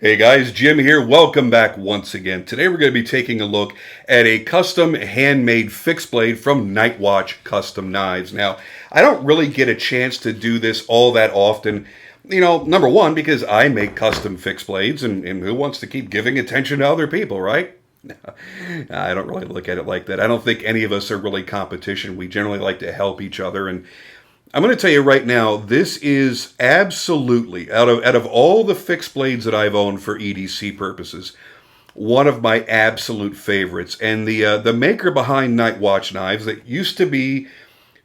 Hey guys, Jim here. Welcome back once again. Today we're going to be taking a look at a custom handmade fixed blade from Nightwatch Custom Knives. Now, I don't really get a chance to do this all that often. Number one, because I make custom fixed blades, and who wants to keep giving attention to other people, right? I don't really look at it like that. I don't think any of us are really competition. We generally like to help each other, and I'm going to tell you right now, this is absolutely, out of all the fixed blades that I've owned for EDC purposes, one of my absolute favorites. And the maker behind Watch Knives, that used to be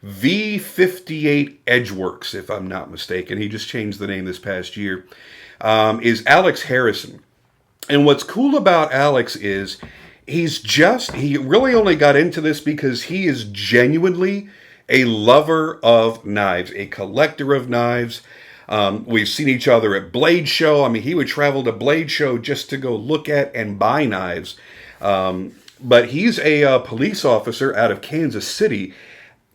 V58 Edgeworks, if I'm not mistaken. He just changed the name this past year, is Alex Harrison. And what's cool about Alex is he really only got into this because he is genuinely a lover of knives, a collector of knives. We've seen each other at Blade Show. I mean, he would travel to Blade Show just to go look at and buy knives. But he's a police officer out of Kansas City.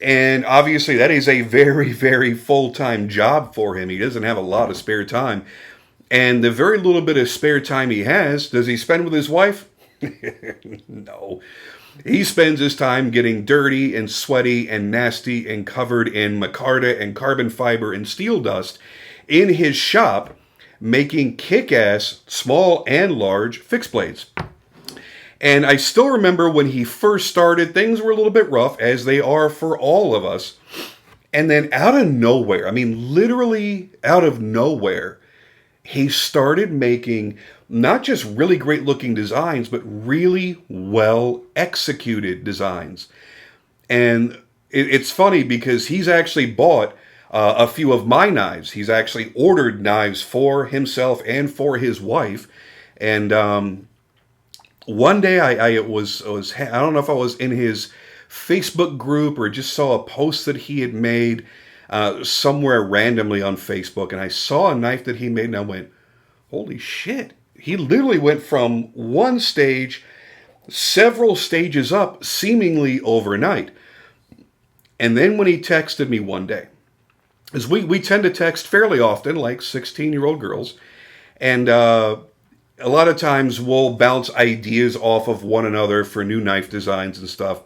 And obviously that is a very, very full-time job for him. He doesn't have a lot of spare time. And the very little bit of spare time he has, does he spend with his wife? No. He spends his time getting dirty and sweaty and nasty and covered in micarta and carbon fiber and steel dust in his shop, making kick-ass small and large fixed blades. And I still remember when he first started, things were a little bit rough, as they are for all of us. And then out of nowhere, I mean literally out of nowhere, he started making not just really great looking designs, but really well executed designs. And it's funny because he's actually bought a few of my knives. He's actually ordered knives for himself and for his wife. And one day I don't know if I was in his Facebook group or just saw a post that he had made somewhere randomly on Facebook, and I saw a knife that he made, and I went, holy shit. He literally went from one stage, several stages up, seemingly overnight. And then when he texted me one day, as we tend to text fairly often, like 16-year-old girls, and a lot of times we'll bounce ideas off of one another for new knife designs and stuff.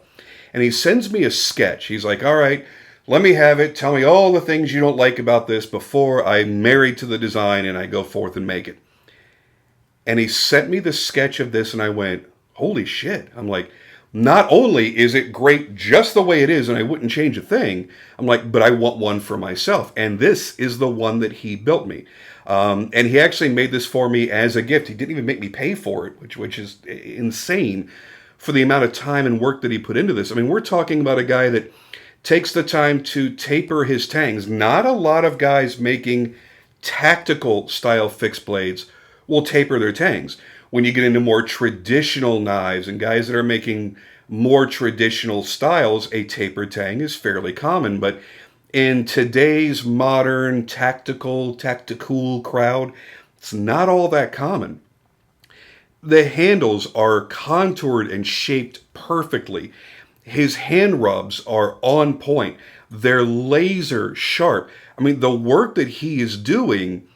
And he sends me a sketch. He's like, all right, let me have it. Tell me all the things you don't like about this before I'm married to the design and I go forth and make it. And he sent me the sketch of this, and I went, holy shit. I'm like, not only is it great just the way it is, and I wouldn't change a thing, I'm like, but I want one for myself. And this is the one that he built me. And he actually made this for me as a gift. He didn't even make me pay for it, which is insane for the amount of time and work that he put into this. I mean, we're talking about a guy that takes the time to taper his tangs. Not a lot of guys making tactical style fixed blades will taper their tangs. When you get into more traditional knives and guys that are making more traditional styles, a tapered tang is fairly common. But in today's modern tactical crowd, it's not all that common. The handles are contoured and shaped perfectly. His hand rubs are on point. They're laser sharp. I mean, the work that he is doing,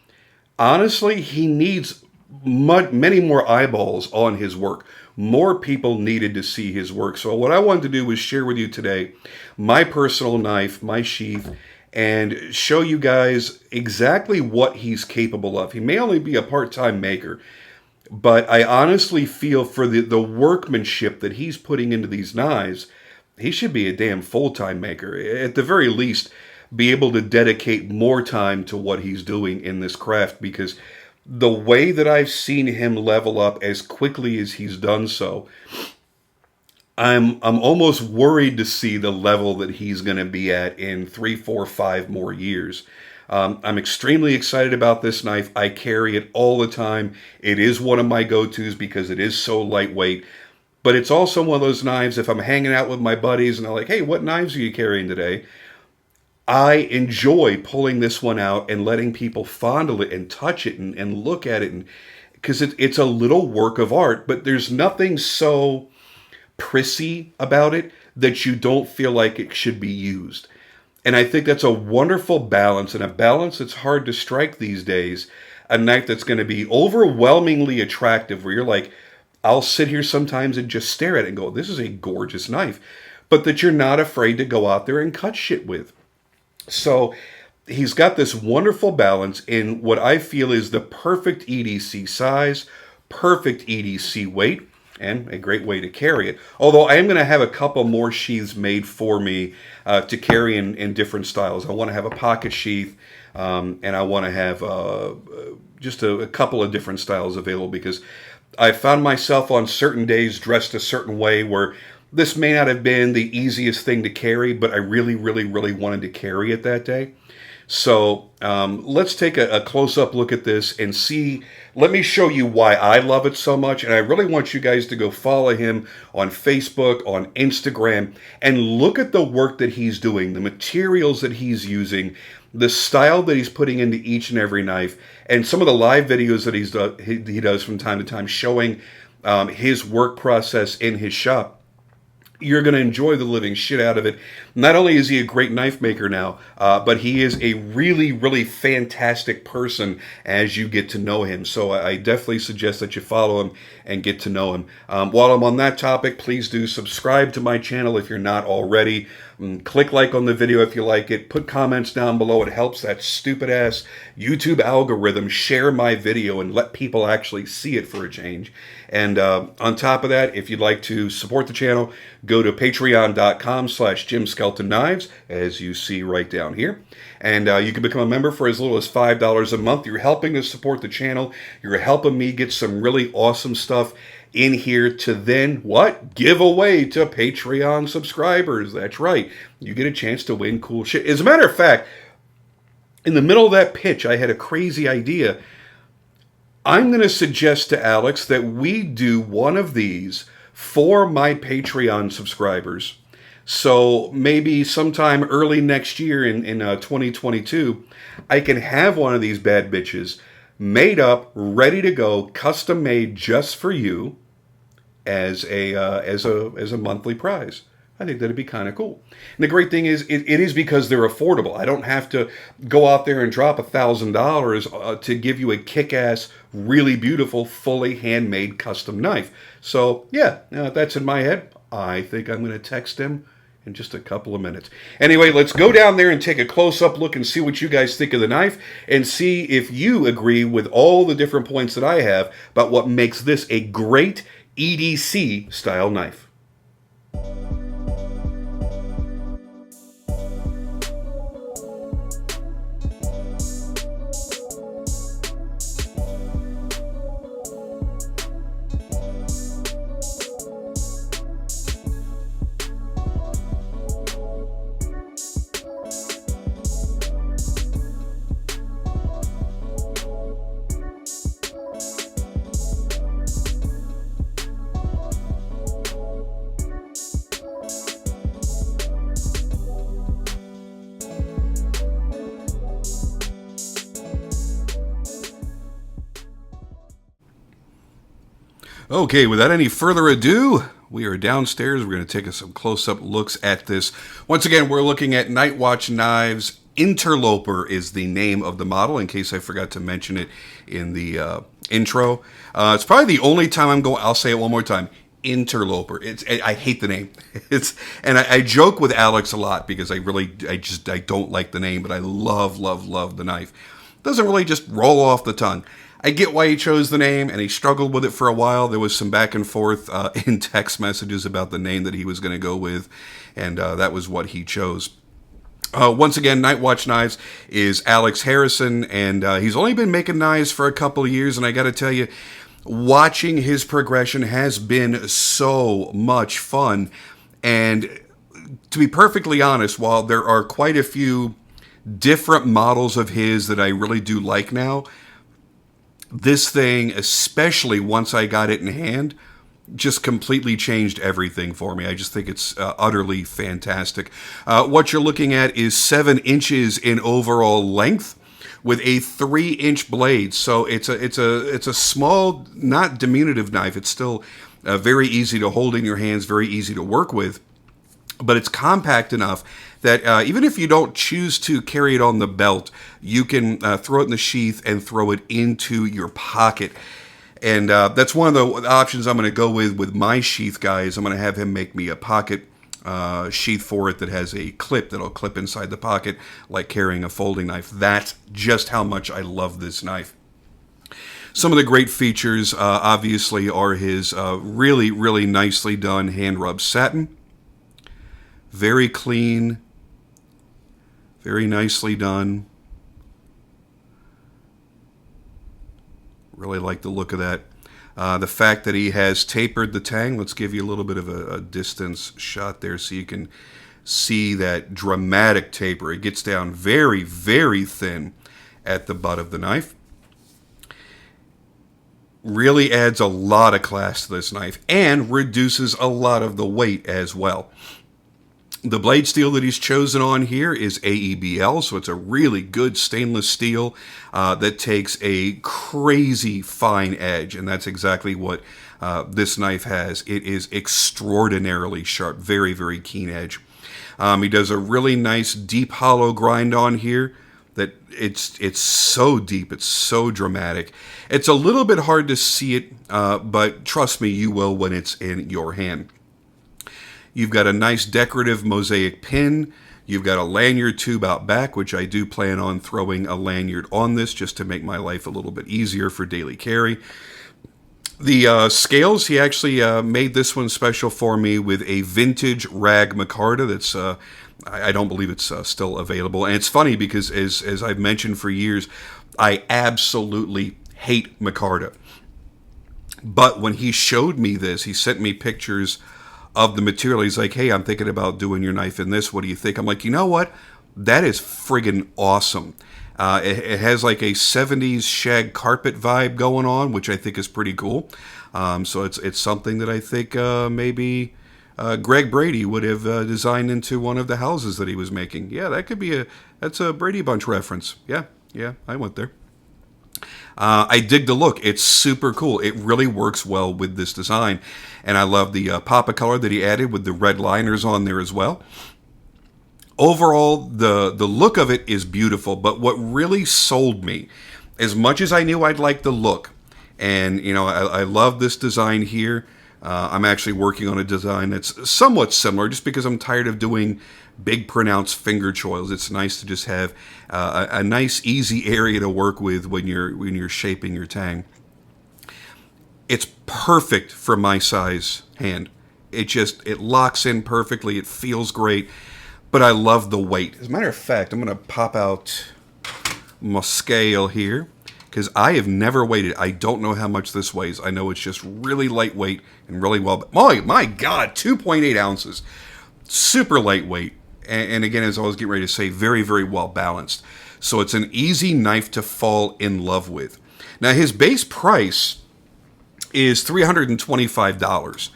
honestly, he needs many more eyeballs on his work. More people needed to see his work. So what I wanted to do was share with you today my personal knife, my sheath, and show you guys exactly what he's capable of. He may only be a part-time maker, but I honestly feel for the workmanship that he's putting into these knives, he should be a damn full-time maker. At the very least, be able to dedicate more time to what he's doing in this craft, because the way that I've seen him level up as quickly as he's done so, I'm almost worried to see the level that he's going to be at in 3, 4, 5 more years. I'm extremely excited about this knife. I carry it all the time. It is one of my go-tos because it is so lightweight. But it's also one of those knives, if I'm hanging out with my buddies and they're like, hey, what knives are you carrying today? I enjoy pulling this one out and letting people fondle it and touch it and look at it, because it's a little work of art, but there's nothing so prissy about it that you don't feel like it should be used. And I think that's a wonderful balance, and a balance that's hard to strike these days. a knife that's going to be overwhelmingly attractive, where you're like, I'll sit here sometimes and just stare at it and go, this is a gorgeous knife, but that you're not afraid to go out there and cut shit with. So he's got this wonderful balance in what I feel is the perfect EDC size, perfect EDC weight, and a great way to carry it. Although I am going to have a couple more sheaths made for me to carry in different styles. I want to have a pocket sheath, and I want to have just a couple of different styles available, because I found myself on certain days dressed a certain way where this may not have been the easiest thing to carry, but I really, really, really wanted to carry it that day. So let's take a close-up look at this and see. Let me show you why I love it so much. And I really want you guys to go follow him on Facebook, on Instagram, and look at the work that he's doing, the materials that he's using, the style that he's putting into each and every knife, and some of the live videos that he does from time to time showing his work process in his shop. You're going to enjoy the living shit out of it. Not only is he a great knife maker now, but he is a really, really fantastic person as you get to know him. So I definitely suggest that you follow him and get to know him. While I'm on that topic, please do subscribe to my channel if you're not already. Click like on the video if you like it. Put comments down below. It helps that stupid-ass YouTube algorithm share my video and let people actually see it for a change. And on top of that, if you'd like to support the channel, go to patreon.com/JimSkeltonKnives, as you see right down here. And you can become a member for as little as $5 a month. You're helping to support the channel. You're helping me get some really awesome stuff in here to then, what? Give away to Patreon subscribers. That's right. You get a chance to win cool shit. As a matter of fact, in the middle of that pitch, I had a crazy idea. I'm going to suggest to Alex that we do one of these for my Patreon subscribers. So maybe sometime early next year in 2022, I can have one of these bad bitches made up, ready to go, custom made just for you as a monthly prize. I think that'd be kind of cool. And the great thing is, it is because they're affordable. I don't have to go out there and drop $1,000 to give you a kick-ass, really beautiful, fully handmade custom knife. So yeah, that's in my head. I think I'm going to text him in just a couple of minutes. Anyway, let's go down there and take a close-up look and see what you guys think of the knife, and see if you agree with all the different points that I have about what makes this a great EDC style knife. Okay, without any further ado, we are downstairs. We're going to take some close-up looks at this. Once again, we're looking at Watch Knives Interloper is the name of the model, in case I forgot to mention it in the intro. It's probably the only time I'll say it one more time. Interloper. I hate the name. I joke with Alex a lot because I don't like the name, but I love the knife. It doesn't really just roll off the tongue. I get why he chose the name, and he struggled with it for a while. There was some back and forth in text messages about the name that he was going to go with, and that was what he chose. Once again, Watch Knives is Alex Harrison, and he's only been making knives for a couple of years, and I got to tell you, watching his progression has been so much fun. And to be perfectly honest, while there are quite a few different models of his that I really do like now, this thing, especially once I got it in hand, just completely changed everything for me. I just think it's utterly fantastic. What you're looking at is 7 inches in overall length with a 3-inch blade. So it's a small, not diminutive knife. It's still very easy to hold in your hands, very easy to work with. but it's compact enough that even if you don't choose to carry it on the belt, you can throw it in the sheath and throw it into your pocket. And that's one of the options I'm going to go with my sheath guys. I'm going to have him make me a pocket sheath for it that has a clip that'll clip inside the pocket like carrying a folding knife. That's just how much I love this knife. Some of the great features, obviously, are his really, really nicely done hand-rubbed satin. Very clean, very nicely done. Really like the look of that. The fact that he has tapered the tang. Let's give you a little bit of a distance shot there so you can see that dramatic taper. It gets down very, very thin at the butt of the knife. Really adds a lot of class to this knife and reduces a lot of the weight as well. The blade steel that he's chosen on here is AEBL, so it's a really good stainless steel that takes a crazy fine edge, and that's exactly what this knife has. It is extraordinarily sharp, very, very keen edge. He does a really nice deep hollow grind on here that it's so deep, it's so dramatic. It's a little bit hard to see it, but trust me, you will when it's in your hand. You've got a nice decorative mosaic pin. You've got a lanyard tube out back, which I do plan on throwing a lanyard on this just to make my life a little bit easier for daily carry. The scales, he actually made this one special for me with a vintage rag micarta that's, I don't believe it's still available. And it's funny because, as I've mentioned for years, I absolutely hate micarta. But when he showed me this, he sent me pictures of the material. He's like, hey, I'm thinking about doing your knife in this. What do you think? I'm like, you know what? That is friggin' awesome. It has like a 70s shag carpet vibe going on, which I think is pretty cool. So it's something that I think maybe Greg Brady would have designed into one of the houses that he was making. Yeah, that could be that's a Brady Bunch reference. Yeah, I went there. I dig the look. It's super cool. It really works well with this design. And I love the pop of color that he added with the red liners on there as well. Overall, the look of it is beautiful. But what really sold me, as much as I knew I'd like the look, and you know, I love this design here. I'm actually working on a design that's somewhat similar just because I'm tired of doing big pronounced finger choils. It's nice to just have a nice easy area to work with when you're shaping your tang. It's perfect for my size hand. It locks in perfectly. It feels great, but I love the weight. As a matter of fact, I'm going to pop out my scale here because I have never weighed it. I don't know how much this weighs. I know it's just really lightweight and really well. My God, 2.8 ounces. Super lightweight. And again, as I was getting ready to say, very, very well balanced. So it's an easy knife to fall in love with. Now, his base price is $325.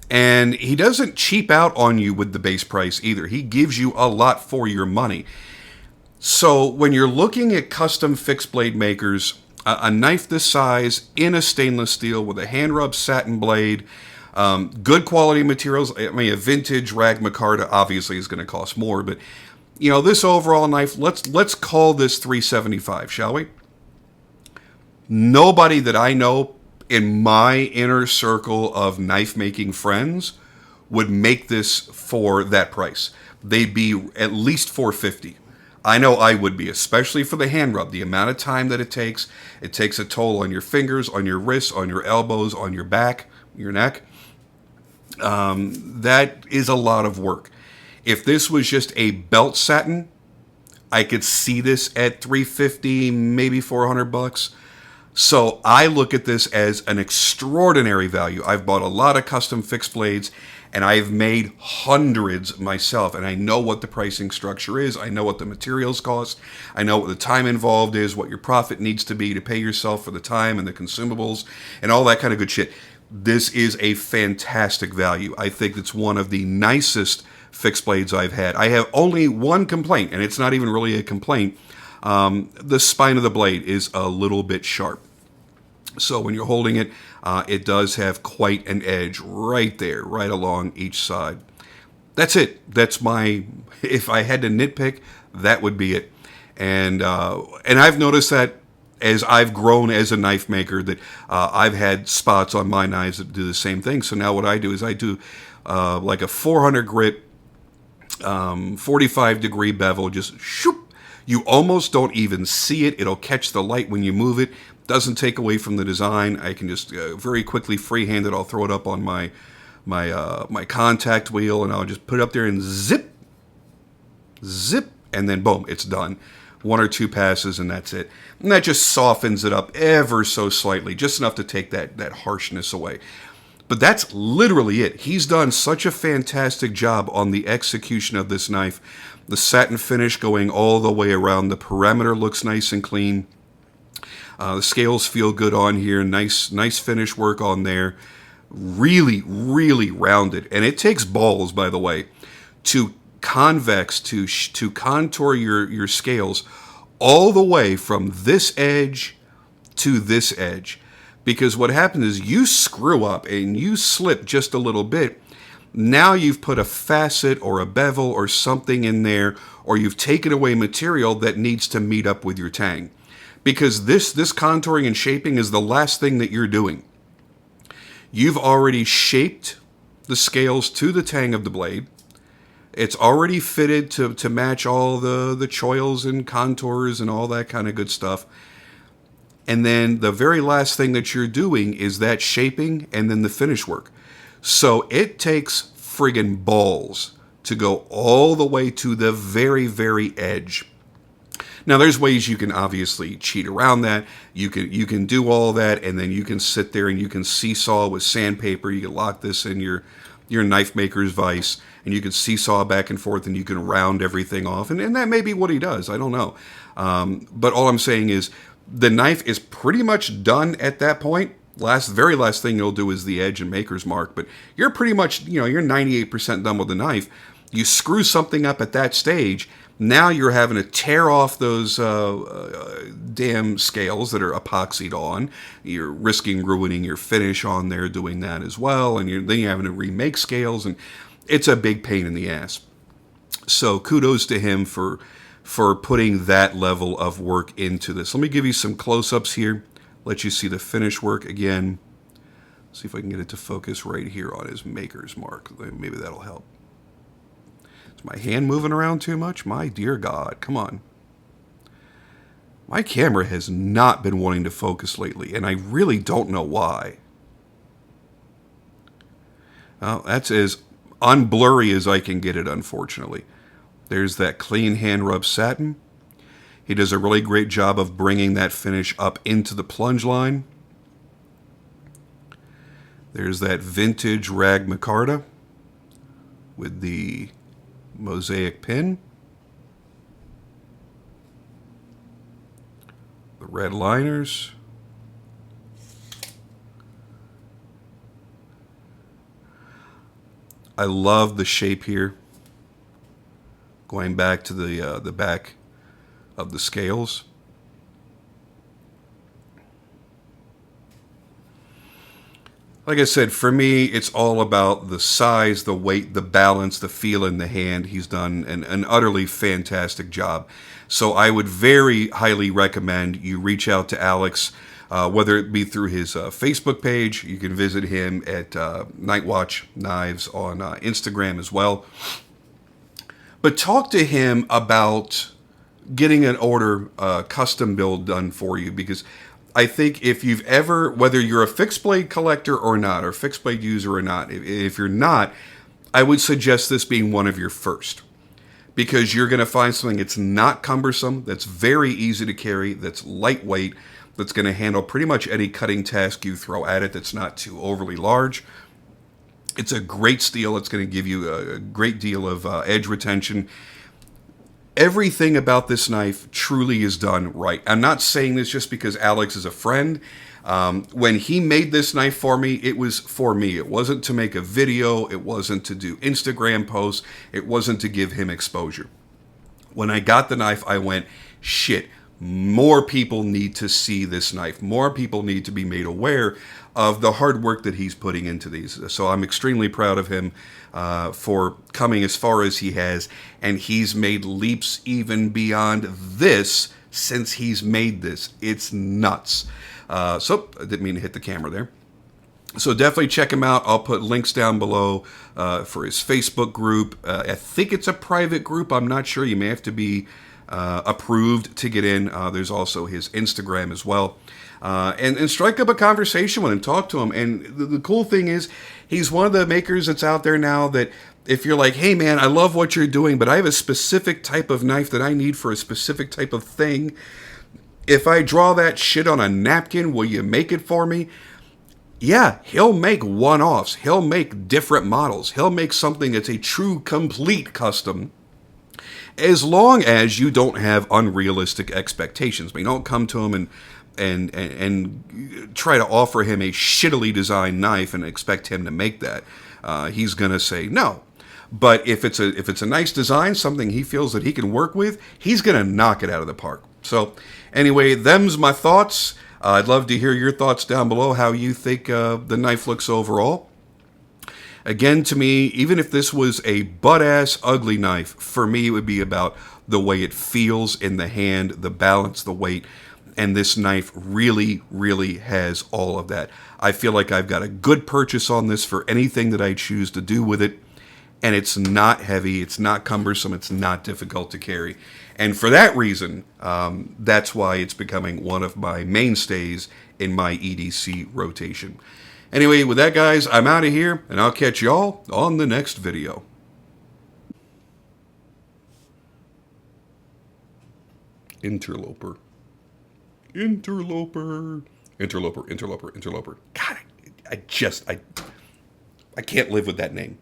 And he doesn't cheap out on you with the base price either. He gives you a lot for your money. So when you're looking at custom fixed blade makers, a knife this size in a stainless steel with a hand-rubbed satin blade, good quality materials. I mean, a vintage rag micarta obviously is going to cost more, but you know, this overall knife, let's call this $375, shall we? Nobody that I know in my inner circle of knife making friends would make this for that price. They'd be at least $450. I know I would be, especially for the hand rub. The amount of time that it takes a toll on your fingers, on your wrists, on your elbows, on your back, your neck. That is a lot of work. If this was just a belt satin, I could see this at $350, maybe $400. So I look at this as an extraordinary value. I've bought a lot of custom fixed blades, and I've made hundreds myself, and I know what the pricing structure is. I know what the materials cost. I know what the time involved is, what your profit needs to be to pay yourself for the time and the consumables and all that kind of good shit. This is a fantastic value. I think it's one of the nicest fixed blades I've had. I have only one complaint, and it's not even really a complaint. The spine of the blade is a little bit sharp. So when you're holding it, it does have quite an edge right there, right along each side. That's it. That's my, if I had to nitpick, that would be it. And I've noticed that as I've grown as a knife maker, that I've had spots on my knives that do the same thing. So now what I do is I do like a 400 grit, 45 degree bevel, just shoop. You almost don't even see it. It'll catch the light when you move it. Doesn't take away from the design. I can just very quickly freehand it. I'll throw it up on my contact wheel, and I'll just put it up there and zip, and then boom, it's done. 1 or 2 passes, and that's it. And that just softens it up ever so slightly, just enough to take that harshness away. But that's literally it. He's done such a fantastic job on the execution of this knife. The satin finish going all the way around. The perimeter looks nice and clean. The scales feel good on here. Nice finish work on there. Really, really rounded. And it takes balls, by the way, to convex, to contour your scales all the way from this edge to this edge. Because what happens is you screw up and you slip just a little bit. Now you've put a facet or a bevel or something in there, or you've taken away material that needs to meet up with your tang. Because this contouring and shaping is the last thing that you're doing. You've already shaped the scales to the tang of the blade. It's already fitted to match all the choils and contours and all that kind of good stuff. And then the very last thing that you're doing is that shaping and then the finish work. So it takes friggin' balls to go all the way to the very, very edge. Now, there's ways you can obviously cheat around that. You can do all that, and then you can sit there and you can seesaw with sandpaper. You can lock this in your knife maker's vise, and you can seesaw back and forth, and you can round everything off. And that may be what he does. I don't know. But all I'm saying is the knife is pretty much done at that point. Very last thing you'll do is the edge and maker's mark. But you're pretty much, you're 98% done with the knife. You screw something up at that stage. Now you're having to tear off those damn scales that are epoxied on. You're risking ruining your finish on there doing that as well. And then you're having to remake scales. And it's a big pain in the ass. So kudos to him for putting that level of work into this. Let me give you some close-ups here. Let you see the finish work again. See if I can get it to focus right here on his maker's mark. Maybe that'll help. My hand moving around too much? My dear God, come on. My camera has not been wanting to focus lately, and I really don't know why. Well, that's as unblurry as I can get it, unfortunately. There's that clean hand rub satin. He does a really great job of bringing that finish up into the plunge line. There's that vintage rag micarta with the Mosaic pin, the red liners, I love the shape here, going back to the back of the scales. Like I said, for me, it's all about the size, the weight, the balance, the feel in the hand. He's done an utterly fantastic job. So I would very highly recommend you reach out to Alex, whether it be through his Facebook page. You can visit him at Watch Knives on Instagram as well. But talk to him about getting an order custom build done for you, because I think if you've ever, whether you're a fixed blade collector or not, or fixed blade user or not, if you're not, I would suggest this being one of your first. Because you're going to find something that's not cumbersome, that's very easy to carry, that's lightweight, that's going to handle pretty much any cutting task you throw at it that's not too overly large. It's a great steel. It's going to give you a great deal of edge retention. Everything about this knife truly is done right. I'm not saying this just because Alex is a friend. When he made this knife for me, it was for me. It wasn't to make a video. It wasn't to do Instagram posts. It wasn't to give him exposure. When I got the knife, I went, shit, more people need to see this knife. More people need to be made aware of the hard work that he's putting into these. So I'm extremely proud of him for coming as far as he has, and he's made leaps even beyond this since he's made this. It's nuts. So I didn't mean to hit the camera there. So definitely check him out. I'll put links down below for his Facebook group. I think it's a private group. I'm not sure. You may have to be approved to get in. There's also his Instagram as well. And strike up a conversation with him. Talk to him. And the cool thing is, he's one of the makers that's out there now that if you're like, hey man, I love what you're doing, but I have a specific type of knife that I need for a specific type of thing. If I draw that shit on a napkin, will you make it for me? Yeah, he'll make one-offs. He'll make different models. He'll make something that's a true, complete custom, as long as you don't have unrealistic expectations. But you don't come to him and try to offer him a shittily designed knife and expect him to make that. He's gonna say no. But if it's a nice design, something he feels that he can work with, he's gonna knock it out of the park. So anyway, them's my thoughts. I'd love to hear your thoughts down below, how you think the knife looks overall. Again, to me, even if this was a butt-ass ugly knife, for me it would be about the way it feels in the hand, the balance, the weight, and this knife really, really has all of that. I feel like I've got a good purchase on this for anything that I choose to do with it, and it's not heavy, it's not cumbersome, it's not difficult to carry. And for that reason, that's why it's becoming one of my mainstays in my EDC rotation. Anyway, with that, guys, I'm out of here, and I'll catch y'all on the next video. Interloper. Interloper. Interloper, interloper, interloper. God, I can't live with that name.